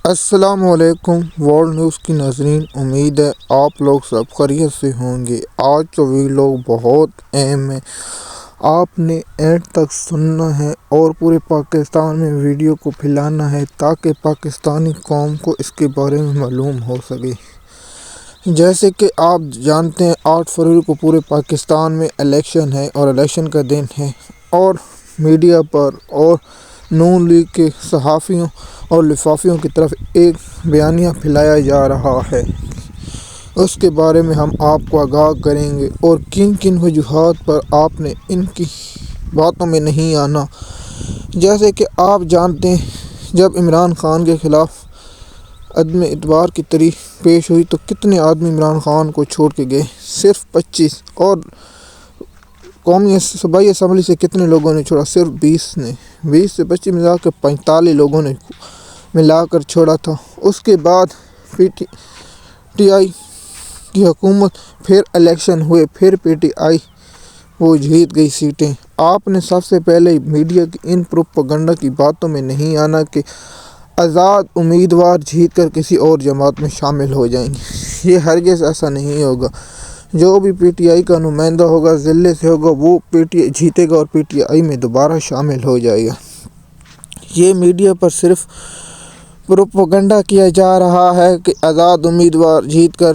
السلام علیکم world news کی ناظرین، امید ہے آپ لوگ سب خیریت سے ہوں گے۔ آج تو ویڈیو بہت اہم ہے، آپ نے اینڈ تک سننا ہے اور پورے پاکستان میں ویڈیو کو پھیلانا ہے تاکہ پاکستانی قوم کو اس کے بارے میں معلوم ہو سکے۔ جیسے کہ آپ جانتے ہیں 8 فروری کو پورے پاکستان میں الیکشن ہے اور الیکشن کا دن ہے، اور میڈیا پر اور نون لیگ کے صحافیوں اور لفافیوں کی طرف ایک بیانیہ پھیلایا جا رہا ہے۔ اس کے بارے میں ہم آپ کو آگاہ کریں گے اور کن کن وجوہات پر آپ نے ان کی باتوں میں نہیں آنا۔ جیسے کہ آپ جانتے ہیں جب عمران خان کے خلاف عدم اعتبار کی تحریک پیش ہوئی تو کتنے آدمی عمران خان کو چھوڑ کے گئے؟ صرف 25۔ اور قومی صوبائی اسمبلی سے کتنے لوگوں نے چھوڑا؟ صرف 20 نے۔ 20 سے 25 ملا کے 45 لوگوں نے ملا کر چھوڑا تھا۔ اس کے بعد پی ٹی آئی کی حکومت، پھر الیکشن ہوئے، پھر پی ٹی آئی وہ جیت گئی سیٹیں۔ آپ نے سب سے پہلے میڈیا کی ان پروپیگنڈا کی باتوں میں نہیں آنا کہ آزاد امیدوار جیت کر کسی اور جماعت میں شامل ہو جائیں گے۔ یہ ہرگز ایسا نہیں ہوگا۔ جو بھی پی ٹی آئی کا نمائندہ ہوگا، ضلع سے ہوگا، وہ پی ٹی آئی جیتے گا اور پی ٹی آئی میں دوبارہ شامل ہو جائے گا۔ یہ میڈیا پر صرف پروپیگنڈا کیا جا رہا ہے کہ آزاد امیدوار جیت کر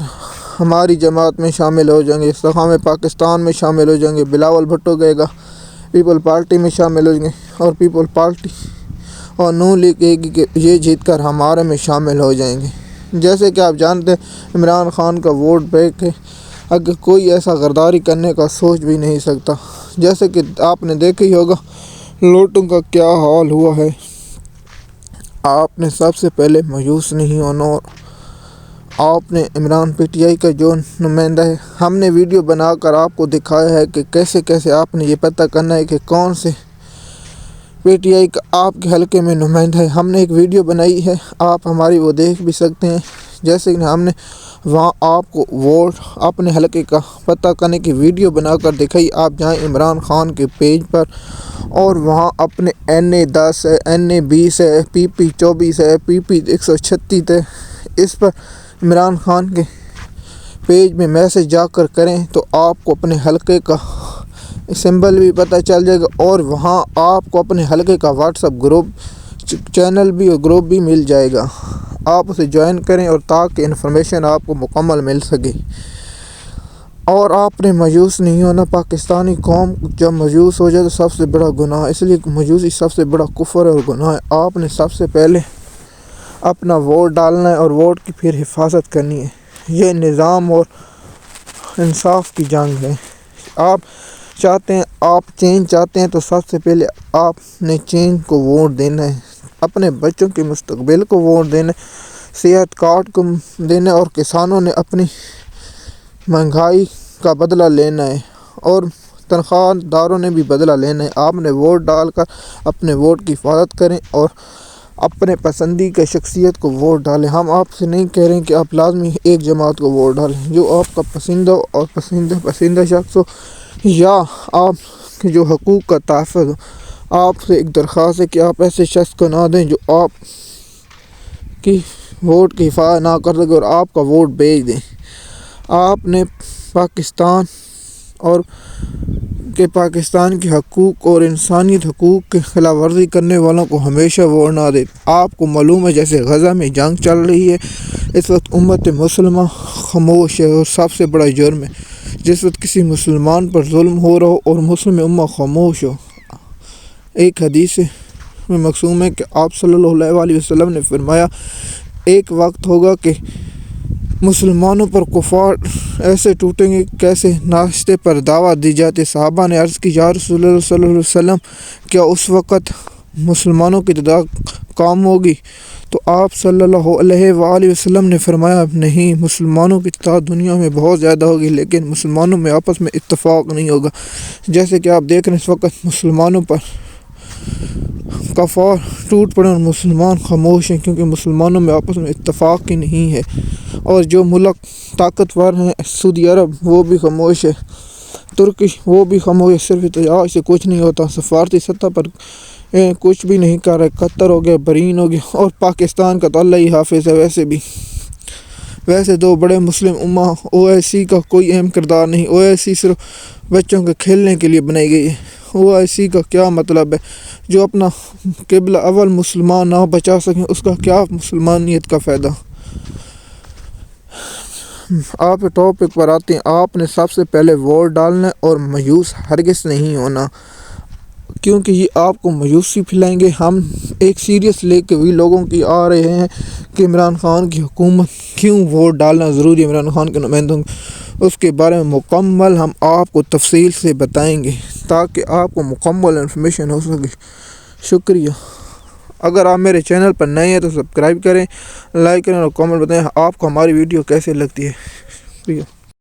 ہماری جماعت میں شامل ہو جائیں گے، استحکام پاکستان میں شامل ہو جائیں گے، بلاول بھٹو گئے گا، پیپل پارٹی میں شامل ہو جائیں گے، اور پیپل پارٹی اور نون لیگ کہے گی کہ یہ جیت کر ہمارے میں شامل ہو جائیں گے۔ جیسے کہ آپ جانتے ہیں عمران خان کا ووٹ بینک ہے، اگر کوئی ایسا غداری کرنے کا سوچ بھی نہیں سکتا۔ جیسے کہ آپ نے دیکھا ہی ہوگا لوٹوں کا کیا حال ہوا ہے۔ آپ نے سب سے پہلے مایوس نہیں ہونا، اور آپ نے عمران پی ٹی آئی کا جو نمائندہ ہے، ہم نے ویڈیو بنا کر آپ کو دکھایا ہے کہ کیسے آپ نے یہ پتہ کرنا ہے کہ کون سے پی ٹی آئی کا آپ کے حلقے میں نمائندہ ہے۔ ہم نے ایک ویڈیو بنائی ہے، آپ ہماری وہ دیکھ بھی سکتے ہیں۔ جیسے کہ ہم نے وہاں آپ کو ووٹ اپنے حلقے کا پتہ کرنے کی ویڈیو بنا کر دکھائی۔ آپ جائیں عمران خان کے پیج پر اور وہاں اپنے NA10 ہے، NA20 ہے، PP 24 ہے، PP 136 ہے، اس پر عمران خان کے پیج میں میسج جا کر کریں تو آپ کو اپنے حلقے کا سمبل بھی پتہ چل جائے گا، اور وہاں آپ کو اپنے حلقے کا واٹس ایپ گروپ چینل بھی اور گروپ بھی مل جائے گا۔ آپ اسے جوائن کریں اور تاکہ انفارمیشن آپ کو مکمل مل سکے۔ اور آپ نے مایوس نہیں ہونا۔ پاکستانی قوم جب مایوس ہو جائے تو سب سے بڑا گناہ ہے، اس لیے مایوسی سب سے بڑا کفر اور گناہ ہے۔ آپ نے سب سے پہلے اپنا ووٹ ڈالنا ہے اور ووٹ کی پھر حفاظت کرنی ہے۔ یہ نظام اور انصاف کی جنگ ہے۔ آپ چاہتے ہیں، آپ چینج چاہتے ہیں تو سب سے پہلے آپ نے چینج کو ووٹ دینا ہے، اپنے بچوں کے مستقبل کو ووٹ دینا ہے، صحت کارڈ کو دینا ہے، اور کسانوں نے اپنی مہنگائی کا بدلہ لینا ہے، اور تنخواہ داروں نے بھی بدلہ لینا ہے۔ آپ نے ووٹ ڈال کر اپنے ووٹ کی حفاظت کریں اور اپنے پسندیدہ شخصیت کو ووٹ ڈالیں۔ ہم آپ سے نہیں کہہ رہے ہیں کہ آپ لازمی ایک جماعت کو ووٹ ڈالیں، جو آپ کا پسندیدہ اور پسندیدہ شخص ہو، یا آپ کے جو حقوق کا تحفظ ہو۔ آپ سے ایک درخواست ہے کہ آپ ایسے شخص کو نہ دیں جو آپ کی ووٹ کی حفاظت نہ کر سکے اور آپ کا ووٹ بیچ دیں۔ آپ نے پاکستان کے حقوق اور انسانیت حقوق کی خلاف ورزی کرنے والوں کو ہمیشہ ووٹ نہ دیں۔ آپ کو معلوم ہے جیسے غزہ میں جنگ چل رہی ہے، اس وقت امت مسلمہ خاموش ہے، اور سب سے بڑا جرم ہے جس وقت کسی مسلمان پر ظلم ہو رہا ہو اور مسلم امت خاموش ہو۔ ایک حدیث میں مقصوم ہے کہ آپ صلی اللہ علیہ وسلم نے فرمایا ایک وقت ہوگا کہ مسلمانوں پر کفار ایسے ٹوٹیں گے کیسے ناشتے پر دعوت دی جاتی۔ صحابہ نے عرض کی یا رسول اللہ صلی اللہ علیہ وسلم، کیا اس وقت مسلمانوں کی تعداد کم ہوگی؟ تو آپ صلی اللہ علیہ وآلہ وسلم نے فرمایا نہیں، مسلمانوں کی تعداد دنیا میں بہت زیادہ ہوگی، لیکن مسلمانوں میں آپس میں اتفاق نہیں ہوگا۔ جیسے کہ آپ دیکھ رہے ہیں اس وقت مسلمانوں پر کفار ٹوٹ پڑے اور مسلمان خاموش ہیں، کیونکہ مسلمانوں میں آپس میں اتفاق ہی نہیں ہے۔ اور جو ملک طاقتور ہیں، سعودی عرب، وہ بھی خاموش ہے، ترکی وہ بھی خاموش ہے۔ صرف احتجاج سے کچھ نہیں ہوتا، سفارتی سطح پر کچھ بھی نہیں کر رہے. قطر ہو گیا، بحرین ہو گیا، اور پاکستان کا تو اللہ ہی حافظ ہے. ویسے دو بڑے مسلم امہ OIC کا کوئی اہم کردار نہیں. OIC صرف بچوں کے کھیلنے کے لیے بنائی گئی ہے. OIC کا کیا مطلب ہے؟ جو اپنا قبلہ اول مسلمان نہ بچا سکیں اس کا کیا مسلمانیت کا فائدہ؟ آپ ٹاپک پر آتے ہیں. آپ نے سب سے پہلے ووٹ ڈالنا اور مایوس ہرگز نہیں ہونا، کیونکہ یہ آپ کو مایوسی پھیلائیں گے. ہم ایک سیریس لے کے بھی لوگوں کی آ رہے ہیں کہ عمران خان کی حکومت کیوں ووٹ ڈالنا ضروری ہے، عمران خان کے نمائندوں اس کے بارے میں مکمل ہم آپ کو تفصیل سے بتائیں گے تاکہ آپ کو مکمل انفارمیشن ہو سکے. شکریہ. اگر آپ میرے چینل پر نئے ہیں تو سبسکرائب کریں، لائک کریں اور کامنٹ بتائیں آپ کو ہماری ویڈیو کیسے لگتی ہے. شکریہ.